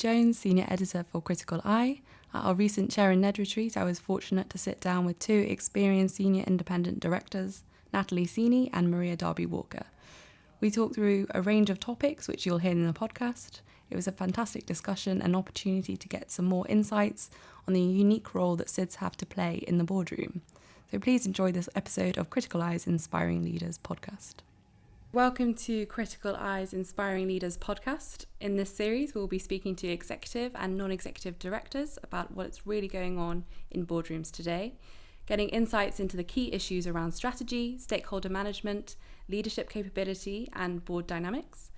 Jones, Senior Editor for Criticaleye. At our recent Chair and NED retreat, I was fortunate to sit down with two experienced Senior Independent Directors, Natalie Ceeney and Maria Darby-Walker. We talked through a range of topics, which you'll hear in the podcast. It was a fantastic discussion and opportunity to get some more insights on the unique role that SIDs have to play in the boardroom. So please enjoy this episode of Criticaleye's Inspiring Leaders podcast. Welcome to Criticaleye's Inspiring Leaders podcast. In this series, we'll be speaking to executive and non-executive directors about what's really going on in boardrooms today, getting insights into the key issues around strategy, stakeholder management, leadership capability, and board dynamics.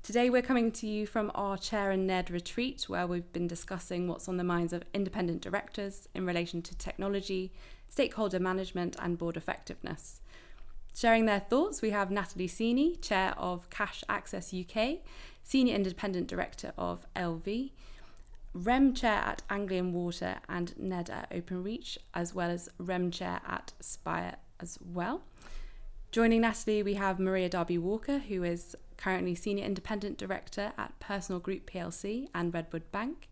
Today, we're coming to you from our Chair and NED retreat, where we've been discussing what's on the minds of independent directors in relation to technology, stakeholder management, and board effectiveness. Sharing their thoughts, we have Natalie Ceeney, Chair of Cash Access UK, Senior Independent Director of LV, REM Chair at Anglian Water and NED at OpenReach, as well as REM Chair at Spire as well. Joining Natalie, we have Maria Darby-Walker, who is currently Senior Independent Director at Personal Group PLC and Redwood Bank.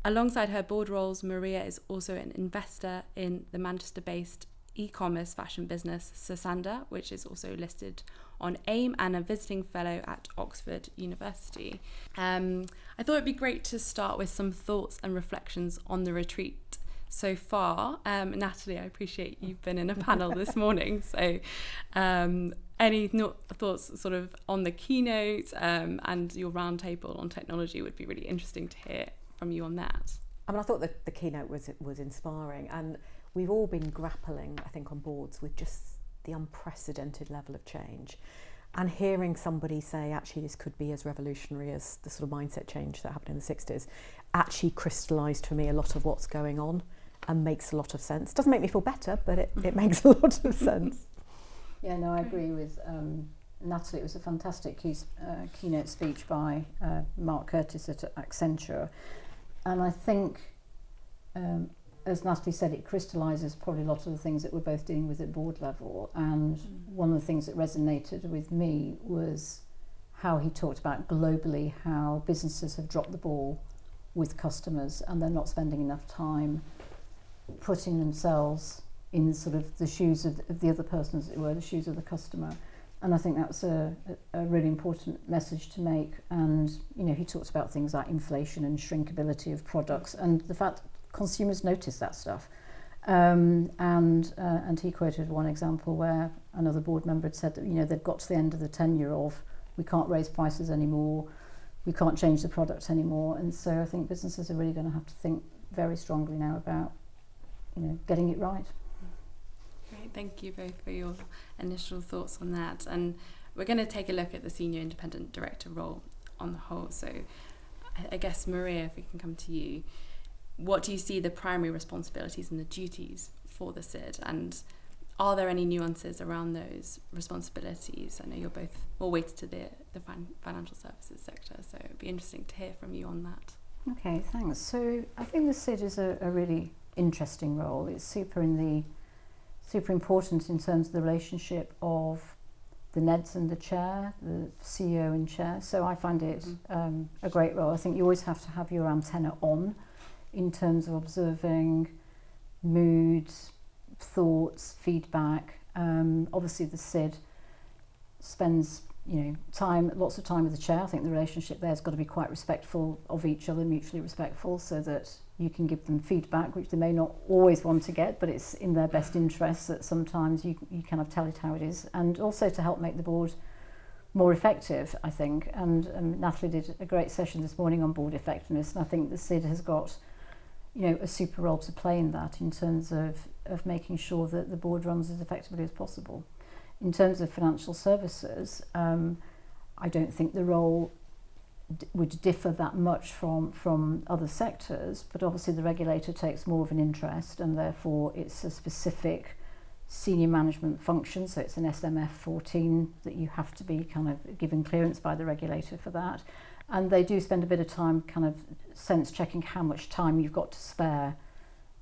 Alongside her board roles, Maria is also an investor in the Manchester-based e-commerce fashion business Sosandar, which is also listed on AIM, and a visiting fellow at Oxford University. I thought it'd be great to start with some thoughts and reflections on the retreat so far. Natalie, I appreciate you've been in a panel this morning, so any thoughts sort of on the keynote and your roundtable on technology would be really interesting to hear from you on that. I mean, I thought the keynote was inspiring, and we've all been grappling, I think, on boards with just the unprecedented level of change. And hearing somebody say, actually, this could be as revolutionary as the sort of mindset change that happened in the 60s, actually crystallised for me a lot of what's going on and makes a lot of sense. Doesn't make me feel better, but it makes a lot of sense. Yeah, no, I agree with Natalie. It was a fantastic keynote speech by Mark Curtis at Accenture. And I think, as Natalie said, it crystallises probably a lot of the things that we're both dealing with at board level. And one of the things that resonated with me was how he talked about globally how businesses have dropped the ball with customers and they're not spending enough time putting themselves in sort of the shoes of the other person, as it were, the shoes of the customer. And I think that's a really important message to make. And, you know, he talks about things like inflation and shrinkability of products and the fact consumers notice that stuff. And he quoted one example where another board member had said that, you know, they've got to the end of the tenure of, we can't raise prices anymore, we can't change the product anymore. And so I think businesses are really going to have to think very strongly now about, you know, getting it right. Great, thank you both for your initial thoughts on that. And we're going to take a look at the Senior Independent Director role on the whole. So I guess, Maria, if we can come to you, what do you see the primary responsibilities and the duties for the SID? And are there any nuances around those responsibilities? I know you're both more weighted to the financial services sector, so it'd be interesting to hear from you on that. Okay, thanks. So I think the SID is a really interesting role. It's super important in terms of the relationship of the NEDs and the chair, the CEO and chair. So I find it a great role. I think you always have to have your antenna on in terms of observing moods, thoughts, feedback. Obviously the SID spends, you know, lots of time with the chair. I think the relationship there has got to be quite respectful of each other, mutually respectful, so that you can give them feedback, which they may not always want to get, but it's in their best interest that sometimes you kind of tell it how it is. And also to help make the board more effective, I think. And Natalie did a great session this morning on board effectiveness, and I think the SID has got, you know, a super role to play in that in terms of making sure that the board runs as effectively as possible. In terms of financial services, I don't think the role would differ that much from other sectors, but obviously the regulator takes more of an interest, and therefore it's a specific senior management function, so it's an SMF 14 that you have to be kind of given clearance by the regulator for that. And they do spend a bit of time kind of sense checking how much time you've got to spare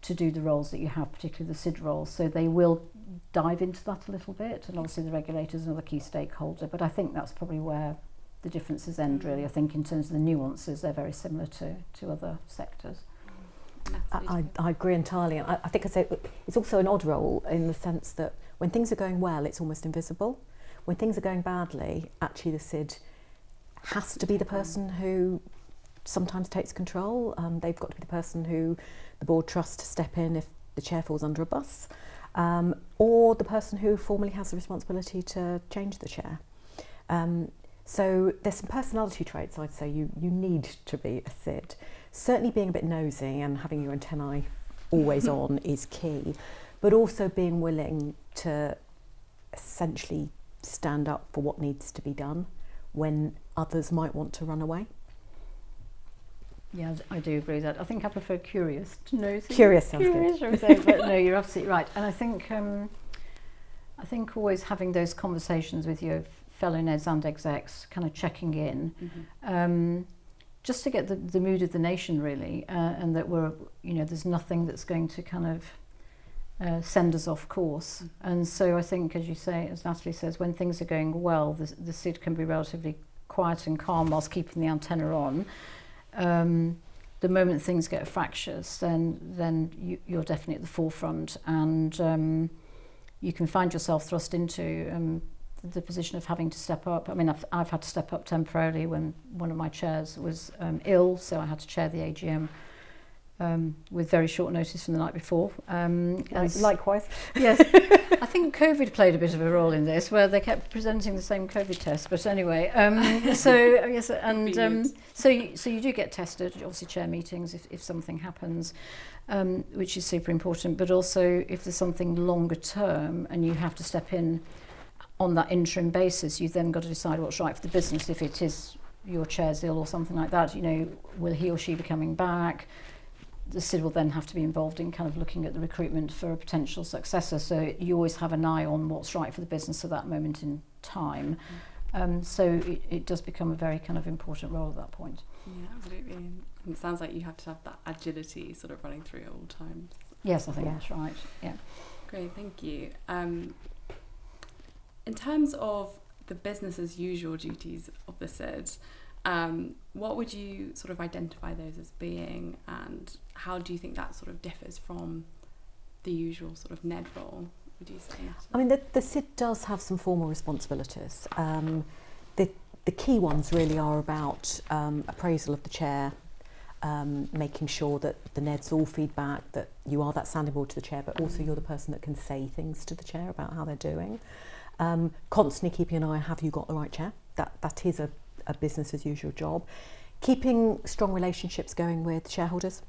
to do the roles that you have, particularly the SID roles. So they will dive into that a little bit, and obviously the regulator is another key stakeholder, but I think that's probably where the differences end, really. I think in terms of the nuances, they're very similar to other sectors. I agree entirely. I think it's also an odd role in the sense that when things are going well, it's almost invisible. When things are going badly, actually the SID has to be the person who sometimes takes control. They've got to be the person who the board trusts to step in if the chair falls under a bus, or the person who formally has the responsibility to change the chair. So there's some personality traits I'd say you need to be a SID. Certainly being a bit nosy and having your antennae always on is key, but also being willing to essentially stand up for what needs to be done when others might want to run away. Yeah, I do agree with that. I think I prefer curious to nosy. Curious sounds good. But no, you're absolutely right. And I think always having those conversations with your fellow NEDs and execs, kind of checking in, just to get the mood of the nation really, and that there's nothing that's going to kind of send us off course. And so I think, as you say, as Natalie says, when things are going well, the SID can be relatively quiet and calm whilst keeping the antenna on. The moment things get fractious, then you're definitely at the forefront, and you can find yourself thrust into the position of having to step up. I mean, I've had to step up temporarily when one of my chairs was ill, so I had to chair the AGM with very short notice from the night before. Likewise. Yes, I think COVID played a bit of a role in this, where they kept presenting the same COVID test. But anyway, so yes, and so you do get tested. Obviously, chair meetings if something happens, which is super important. But also, if there's something longer term and you have to step in on that interim basis, you've then got to decide what's right for the business. If it is your chair's ill or something like that, will he or she be coming back? The SID will then have to be involved in kind of looking at the recruitment for a potential successor. So you always have an eye on what's right for the business at that moment in time. So it does become a very kind of important role at that point. Yeah, absolutely. And it sounds like you have to have that agility sort of running through at all times. Yes, I think that's right. Yeah. Great, thank you. In terms of the business as usual duties of the SID, what would you sort of identify those as being, and how do you think that sort of differs from the usual sort of NED role, would you say? I mean, the SID does have some formal responsibilities. The key ones really are about appraisal of the chair, making sure that the NEDs all feedback, that you are that sounding board to the chair, but also you're the person that can say things to the chair about how they're doing. Constantly keeping an eye on, have you got the right chair? That is a business as usual job. Keeping strong relationships going with shareholders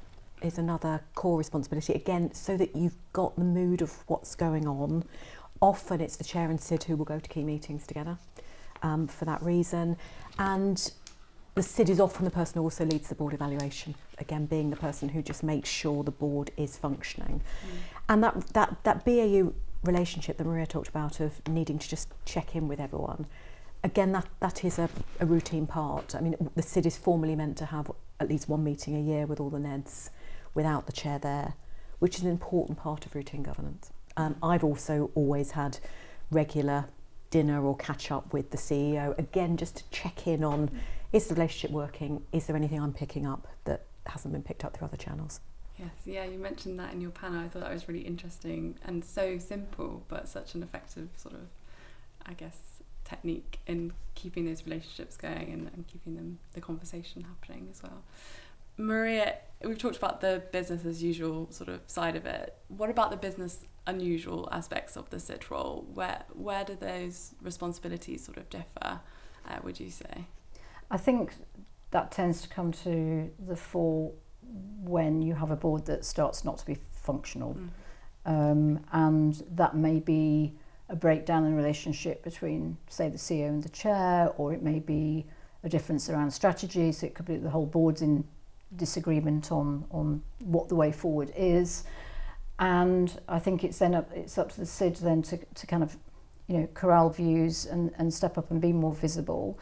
is another core responsibility, again, so that you've got the mood of what's going on. Often it's the chair and SID who will go to key meetings together for that reason. And the SID is often the person who also leads the board evaluation, again being the person who just makes sure the board is functioning. And that BAU relationship that Maria talked about, of needing to just check in with everyone, again, that is a routine part. I mean, the SID is formally meant to have at least one meeting a year with all the NEDs without the chair there, which is an important part of routine governance. I've also always had regular dinner or catch up with the CEO, again, just to check in on, is the relationship working? Is there anything I'm picking up that hasn't been picked up through other channels? Yes, yeah, you mentioned that in your panel. I thought that was really interesting and so simple, but such an effective sort of, I guess, technique in keeping those relationships going and keeping the conversation happening as well. Maria, we've talked about the business as usual sort of side of it. What about the business unusual aspects of the SID role? Where do those responsibilities sort of differ, would you say? I think that tends to come to the fore when you have a board that starts not to be functional. And that may be a breakdown in relationship between, say, the CEO and the chair, or it may be a difference around strategy. So it could be the whole board's in disagreement on what the way forward is. And I think it's up to the SID then to kind of, corral views and step up and be more visible,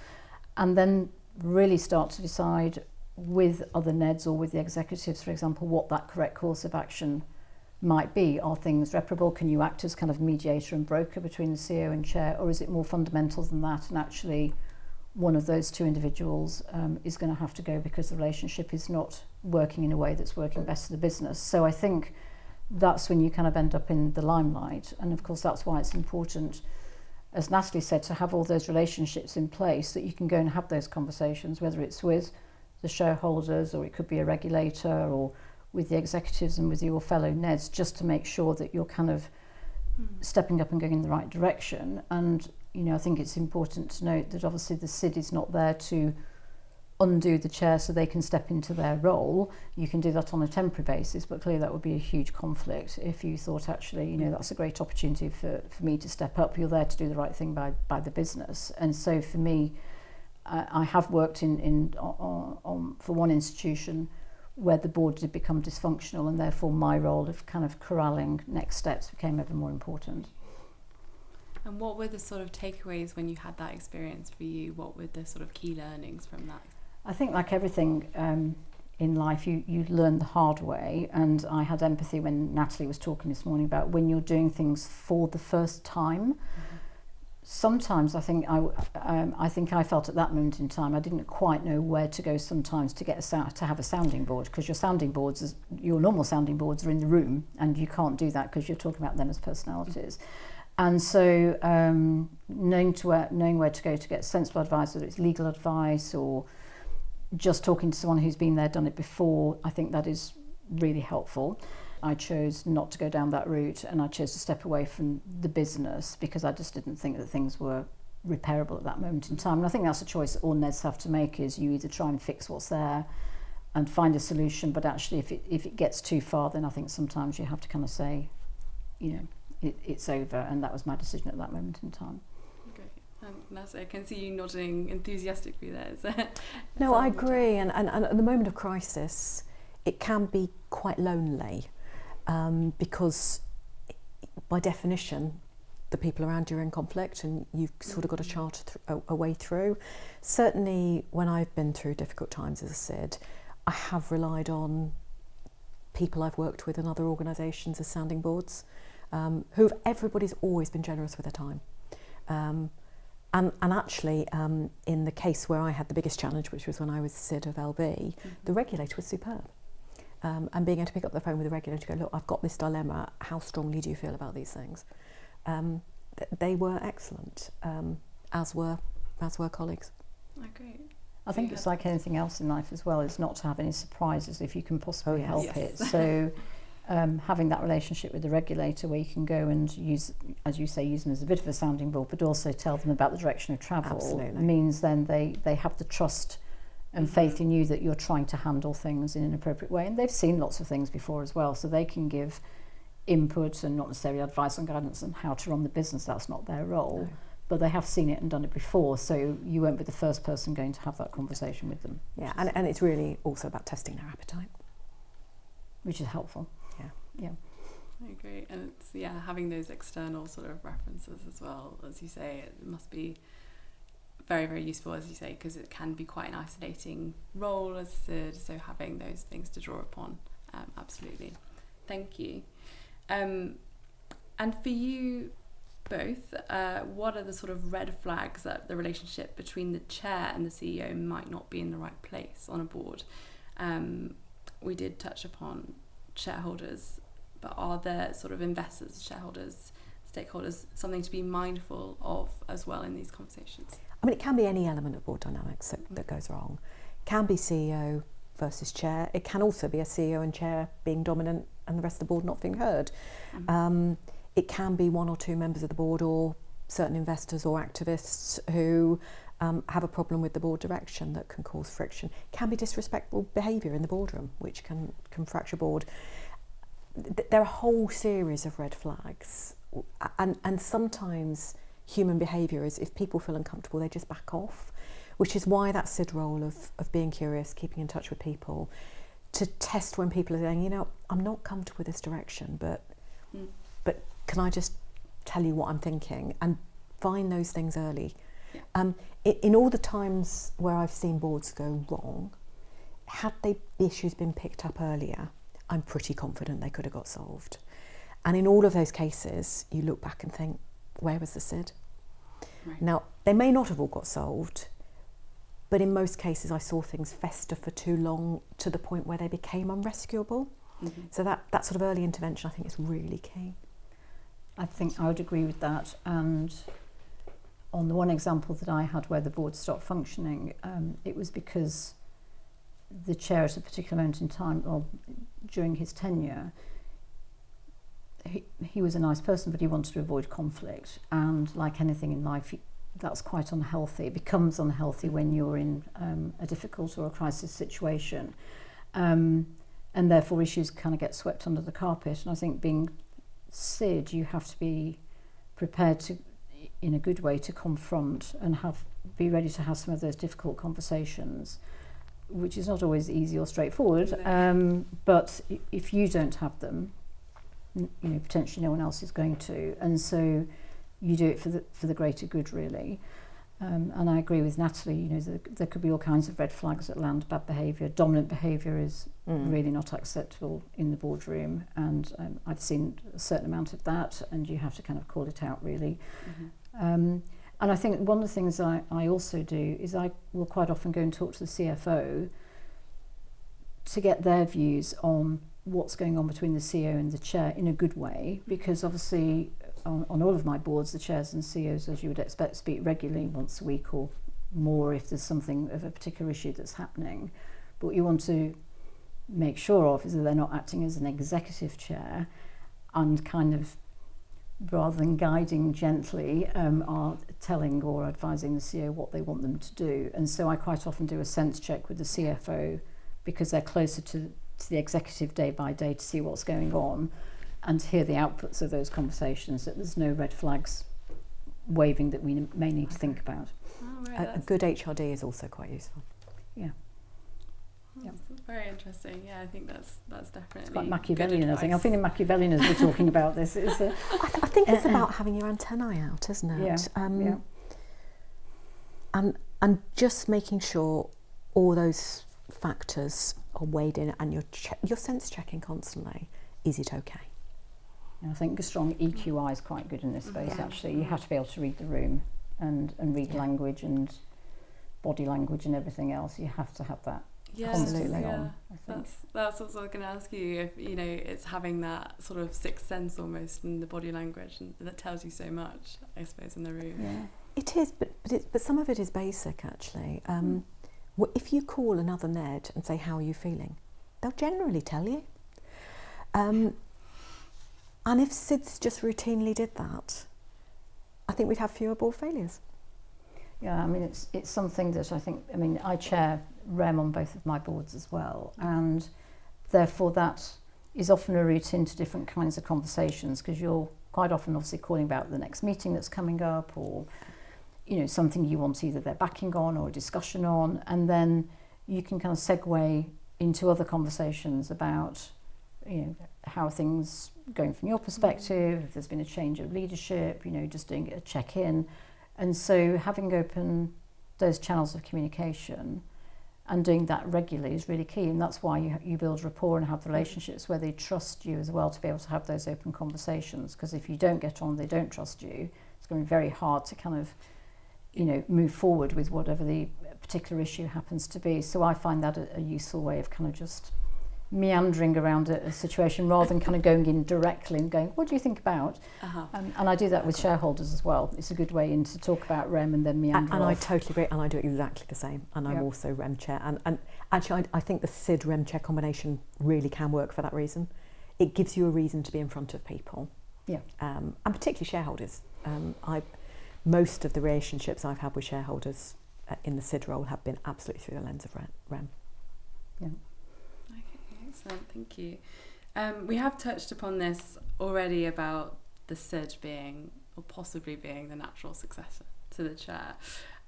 and then really start to decide with other NEDs or with the executives, for example, what that correct course of action might be. Are things reparable? Can you act as kind of mediator and broker between the CEO and chair, or is it more fundamental than that? And actually, one of those two individuals is going to have to go because the relationship is not working in a way that's working best for the business. So I think that's when you kind of end up in the limelight. And of course, that's why it's important, as Natalie said, to have all those relationships in place that you can go and have those conversations, whether it's with the shareholders or it could be a regulator or with the executives and with your fellow NEDs, just to make sure that you're kind of stepping up and going in the right direction. And, you know, I think it's important to note that obviously the SID is not there to undo the chair so they can step into their role. You can do that on a temporary basis, but clearly that would be a huge conflict if you thought, actually, you know, that's a great opportunity for me to step up. You're there to do the right thing by the business. And so for me, I have worked for one institution where the board did become dysfunctional, and therefore my role of kind of corralling next steps became ever more important. And what were the sort of takeaways when you had that experience for you? What were the sort of key learnings from that? I think, like everything in life, you learn the hard way, and I had empathy when Natalie was talking this morning about when you're doing things for the first time. Sometimes I think I felt at that moment in time I didn't quite know where to go sometimes to get to have a sounding board, because your normal sounding boards are in the room, and you can't do that because you're talking about them as personalities. And so knowing where to go to get sensible advice, whether it's legal advice or just talking to someone who's been there, done it before, I think that is really helpful. I chose not to go down that route, and I chose to step away from the business because I just didn't think that things were repairable at that moment in time. And I think that's a choice that all NEDs have to make, is you either try and fix what's there and find a solution, but actually if it gets too far, then I think sometimes you have to kind of say, you know, it's over. And that was my decision at that moment in time. I can see you nodding enthusiastically there. No, I agree. And at the moment of crisis, it can be quite lonely because by definition, the people around you are in conflict, and you've sort of got to chart a way through. Certainly when I've been through difficult times as a SID, I have relied on people I've worked with in other organisations as sounding boards, everybody's always been generous with their time. And actually, in the case where I had the biggest challenge, which was when I was SID of LB, the regulator was superb. And being able to pick up the phone with the regulator and go, look, I've got this dilemma, how strongly do you feel about these things? They were excellent, as were colleagues. Oh, great. I think it's like anything else in life as well, is not to have any surprises if you can possibly help it. So having that relationship with the regulator where you can go and use, as you say, use them as a bit of a sounding board, but also tell them about the direction of travel, means then they have the trust and faith in you that you're trying to handle things in an appropriate way. And they've seen lots of things before as well, so they can give input and not necessarily advice and guidance on how to run the business. That's not their role. No. But they have seen it and done it before, so you won't be the first person going to have that conversation with them. Yeah, and it's really also about testing their appetite, which is helpful. Yeah. I agree. And it's having those external sort of references as well, as you say, it must be very, very useful, as you say, because it can be quite an isolating role as a SID, so having those things to draw upon, absolutely. Thank you. And for you both, what are the sort of red flags that the relationship between the chair and the CEO might not be in the right place on a board? We did touch upon shareholders, but are there sort of investors, shareholders, stakeholders, something to be mindful of as well in these conversations? I mean, it can be any element of board dynamics that goes wrong. It can be CEO versus chair. It can also be a CEO and chair being dominant and the rest of the board not being heard. It can be one or two members of the board or certain investors or activists who have a problem with the board direction that can cause friction. It can be disrespectful behaviour in the boardroom, which can fracture board. There are a whole series of red flags, and sometimes human behaviour is, if people feel uncomfortable, they just back off, which is why that SID role of being curious, keeping in touch with people, to test when people are saying, you know, I'm not comfortable with this direction, but can I just tell you what I'm thinking, and find those things early. In all the times where I've seen boards go wrong, had the issues been picked up earlier, I'm pretty confident they could have got solved. And in all of those cases, you look back and think, where was the SID? Right. Now, they may not have all got solved, But in most cases, I saw things fester for too long to the point where they became unrescuable. Mm-hmm. So that sort of early intervention, I think, is really key. I think I would agree with that. And on the one example that I had where the board stopped functioning, it was because the chair at a particular moment in time, or during his tenure, he was a nice person, but he wanted to avoid conflict. And like anything in life, that's quite unhealthy. It becomes unhealthy when you're in a difficult or a crisis situation. And therefore issues kind of get swept under the carpet. And I think being SID, you have to be prepared to, in a good way, to confront and be ready to have some of those difficult conversations, which is not always easy or straightforward. But if you don't have them, potentially no one else is going to, and so you do it for the greater good, really. And I agree with Natalie. There could be all kinds of red flags that land. Bad behaviour, dominant behaviour is really not acceptable in the boardroom, and I've seen a certain amount of that, and you have to kind of call it out, really. Mm-hmm. And I think one of the things I also do is I will quite often go and talk to the CFO to get their views on what's going on between the CEO and the chair in a good way, because obviously on all of my boards, the chairs and CEOs, as you would expect, speak regularly, once a week or more if there's something of a particular issue that's happening. But what you want to make sure of is that they're not acting as an executive chair and kind of, rather than guiding gently, are telling or advising the CEO what they want them to do. And so I quite often do a sense check with the CFO, because they're closer to the executive day by day to see what's going on and to hear the outputs of those conversations, that there's no red flags waving that we may need to think about. Oh, right, a good HRD is also quite useful. Yeah. That's very interesting. Yeah, I think that's definitely. It's quite Machiavellian, I think. I'm feeling Machiavellian as we're talking about this. I think it's about having your antennae out, isn't it? Yeah. And just making sure all those factors are weighed in, and you're sense checking constantly. Is it okay? I think a strong EQI is quite good in this space, actually. You have to be able to read the room and read language and body language and everything else. You have to have that constantly on, I think. That's what I was going to ask you, if it's having that sort of sixth sense almost in the body language, and that tells you so much, I suppose, in the room. Yeah. It is, but some of it is basic, actually. If you call another NED and say, how are you feeling? They'll generally tell you. And if SIDs just routinely did that, I think we'd have fewer board failures. Yeah, I mean, it's something that I chair REM on both of my boards as well, and therefore that is often a route into different kinds of conversations, because you're quite often obviously calling about the next meeting that's coming up, or something you want either their backing on or a discussion on, and then you can kind of segue into other conversations about how are things going from your perspective, if there's been a change of leadership, just doing a check-in. And so having open those channels of communication and doing that regularly is really key, and that's why you build rapport and have relationships where they trust you as well, to be able to have those open conversations, because if you don't get on, they don't trust you, it's going to be very hard to kind of move forward with whatever the particular issue happens to be. So I find that a useful way of kind of just meandering around a situation rather than kind of going in directly and going, what do you think about? And I do that with shareholders as well. It's a good way in to talk about REM and then meander and off. I totally agree, and I do exactly the same, and I'm also REM chair, and actually I think the SID REM chair combination really can work for that reason. It gives you a reason to be in front of people, and particularly shareholders. Most of the relationships I've had with shareholders in the SID role have been absolutely through the lens of REM. Yeah. Excellent, thank you. We have touched upon this already about the SID being, or possibly being, the natural successor to the chair.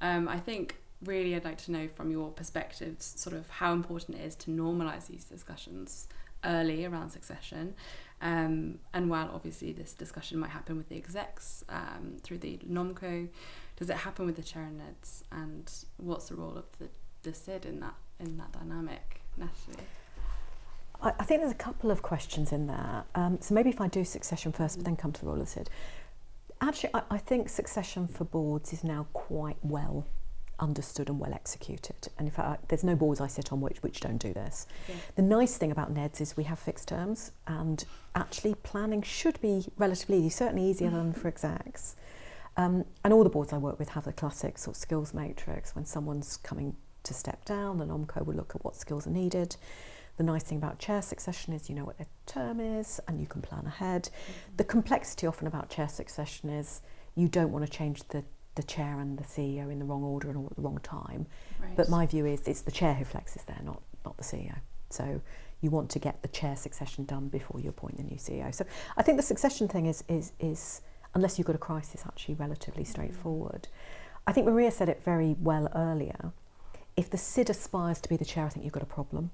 I think really I'd like to know from your perspectives sort of how important it is to normalise these discussions early around succession. And while obviously this discussion might happen with the execs through the NOMCO, does it happen with the chair and NEDs? And what's the role of the SID in that dynamic, Natalie? I think there's a couple of questions in there. So maybe if I do succession first, but then come to the role of SID. Actually, I think succession for boards is now quite well understood and well executed. And in fact, there's no boards I sit on which don't do this. Yeah. The nice thing about NEDs is we have fixed terms, and actually planning should be relatively easy, certainly easier than for execs. And all the boards I work with have the classic sort of skills matrix. When someone's coming to step down, the NOMCO will look at what skills are needed. The nice thing about chair succession is you know what their term is and you can plan ahead. The complexity often about chair succession is you don't want to change the chair and the CEO in the wrong order and all at the wrong time. Right. But my view is it's the chair who flexes there, not the CEO. So you want to get the chair succession done before you appoint the new CEO. So I think the succession thing is unless you've got a crisis, actually relatively straightforward. I think Maria said it very well earlier. If the SID aspires to be the chair, I think you've got a problem.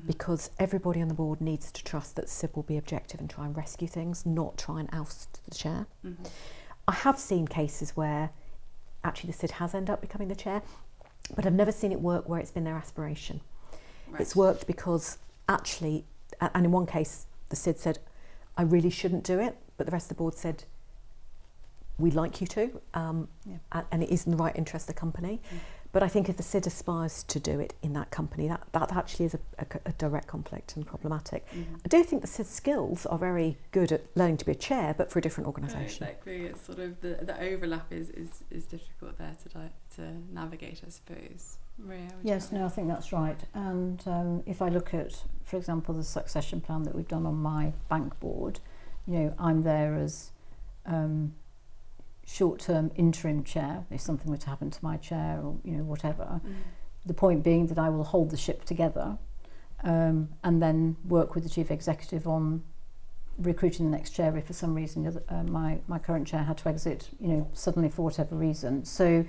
Because everybody on the board needs to trust that SID will be objective and try and rescue things, not try and oust the chair. I have seen cases where actually the SID has ended up becoming the chair, but I've never seen it work where it's been their aspiration. Right. It's worked because actually, and in one case the SID said, I really shouldn't do it, but the rest of the board said, we'd like you to, and it is in the right interest of the company. But I think if the SID aspires to do it in that company, that actually is a direct conflict and problematic. I do think the SID skills are very good at learning to be a chair, but for a different organisation. Right, exactly. It's sort of the overlap is difficult there to navigate, I suppose. Maria? Yes, no, I think that's right. And if I look at, for example, the succession plan that we've done on my bank board, you know, I'm there as short-term interim chair if something were to happen to my chair or you know whatever. The point being that I will hold the ship together and then work with the chief executive on recruiting the next chair if for some reason my current chair had to exit, you know, suddenly for whatever reason. So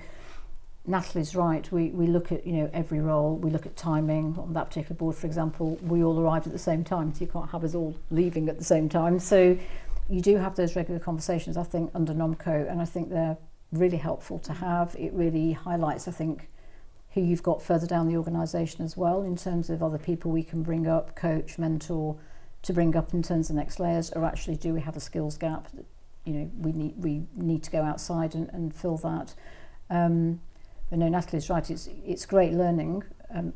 Natalie's right, we look at, you know, every role, we look at timing. On that particular board, for example, we all arrived at the same time, so you can't have us all leaving at the same time. So you do have those regular conversations, I think, under NOMCO, and I think they're really helpful to have. It really highlights, I think, who you've got further down the organisation as well, in terms of other people we can bring up, coach, mentor, to bring up in terms of next layers, or actually do we have a skills gap that, you know, we need to go outside and fill that. But no, Natalie's right, it's great learning.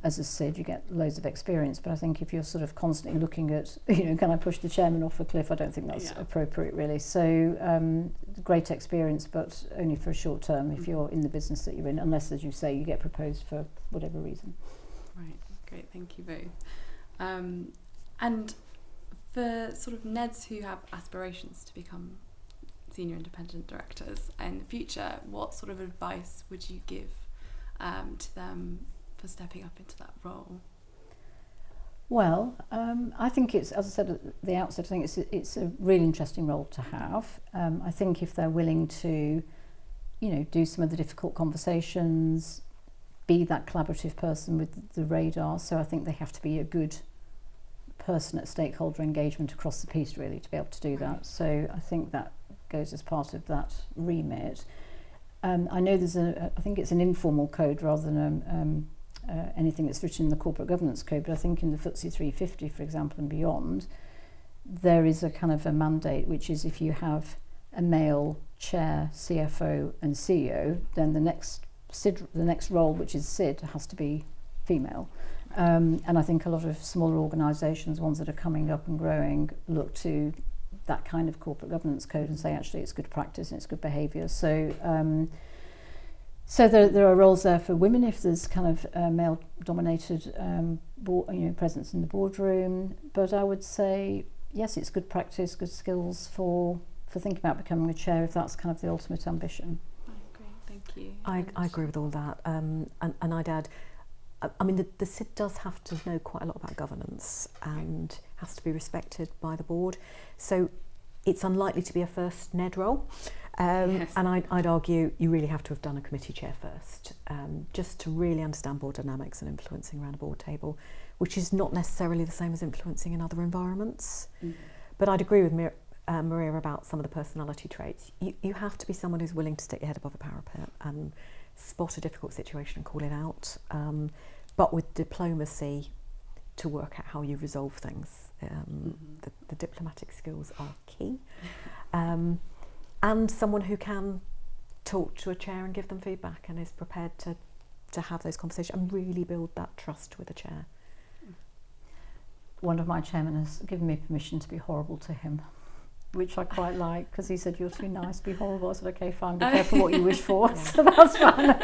As a SID, you get loads of experience, but I think if you're sort of constantly looking at, you know, can I push the chairman off a cliff, I don't think that's appropriate really. So great experience, but only for a short term if you're in the business that you're in, unless, as you say, you get proposed for whatever reason. Right, great, thank you both. And for sort of NEDs who have aspirations to become senior independent directors in the future, what sort of advice would you give to them for stepping up into that role? Well, I think it's, as I said at the outset, I think it's a really interesting role to have. I think if they're willing to, you know, do some of the difficult conversations, be that collaborative person with the radar, so I think they have to be a good person at stakeholder engagement across the piece really to be able to do that. So I think that goes as part of that remit. I know there's I think it's an informal code rather than anything that's written in the corporate governance code, but I think in the FTSE 350, for example, and beyond, there is a kind of a mandate, which is if you have a male chair, CFO and CEO, then the next role, which is SID, has to be female. And I think a lot of smaller organisations, ones that are coming up and growing, look to that kind of corporate governance code and say, actually, it's good practice and it's good behaviour. So there are roles there for women if there's kind of male-dominated presence in the boardroom. But I would say, yes, it's good practice, good skills for thinking about becoming a chair if that's kind of the ultimate ambition. Great, thank you. I agree with all that. And I'd add, I mean, the SID does have to know quite a lot about governance and has to be respected by the board. So it's unlikely to be a first NED role. Yes. And I'd argue you really have to have done a committee chair first, just to really understand board dynamics and influencing around a board table, which is not necessarily the same as influencing in other environments. But I'd agree with Maria about some of the personality traits. You have to be someone who's willing to stick your head above a parapet and spot a difficult situation and call it out, but with diplomacy to work out how you resolve things. The diplomatic skills are key. And someone who can talk to a chair and give them feedback and is prepared to to have those conversations and really build that trust with a chair. One of my chairmen has given me permission to be horrible to him, which I quite like, because he said, "You're too nice, be horrible." I said, "Okay, fine, be careful what you wish for." So that's fine.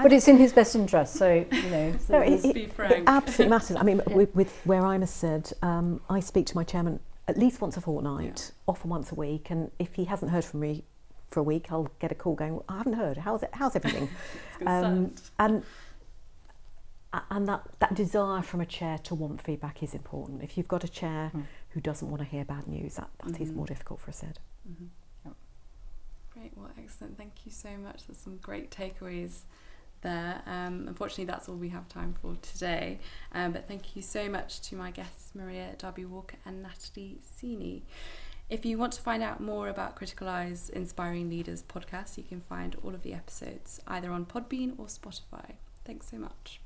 But it's in his best interest, so, you know. So it absolutely matters. I mean, with where I'm a SID, I speak to my chairman at least once a fortnight, often once a week, and if he hasn't heard from me for a week, I'll get a call going, "I haven't heard, how's everything?" And that desire from a chair to want feedback is important. If you've got a chair who doesn't want to hear bad news, that is more difficult for a SID. Yep. Great, well, excellent. Thank you so much. There's some great takeaways there. Unfortunately, that's all we have time for today. But thank you so much to my guests, Maria Darby-Walker and Natalie Ceeney. If you want to find out more about Criticaleye's Inspiring Leaders podcast, you can find all of the episodes either on Podbean or Spotify. Thanks so much.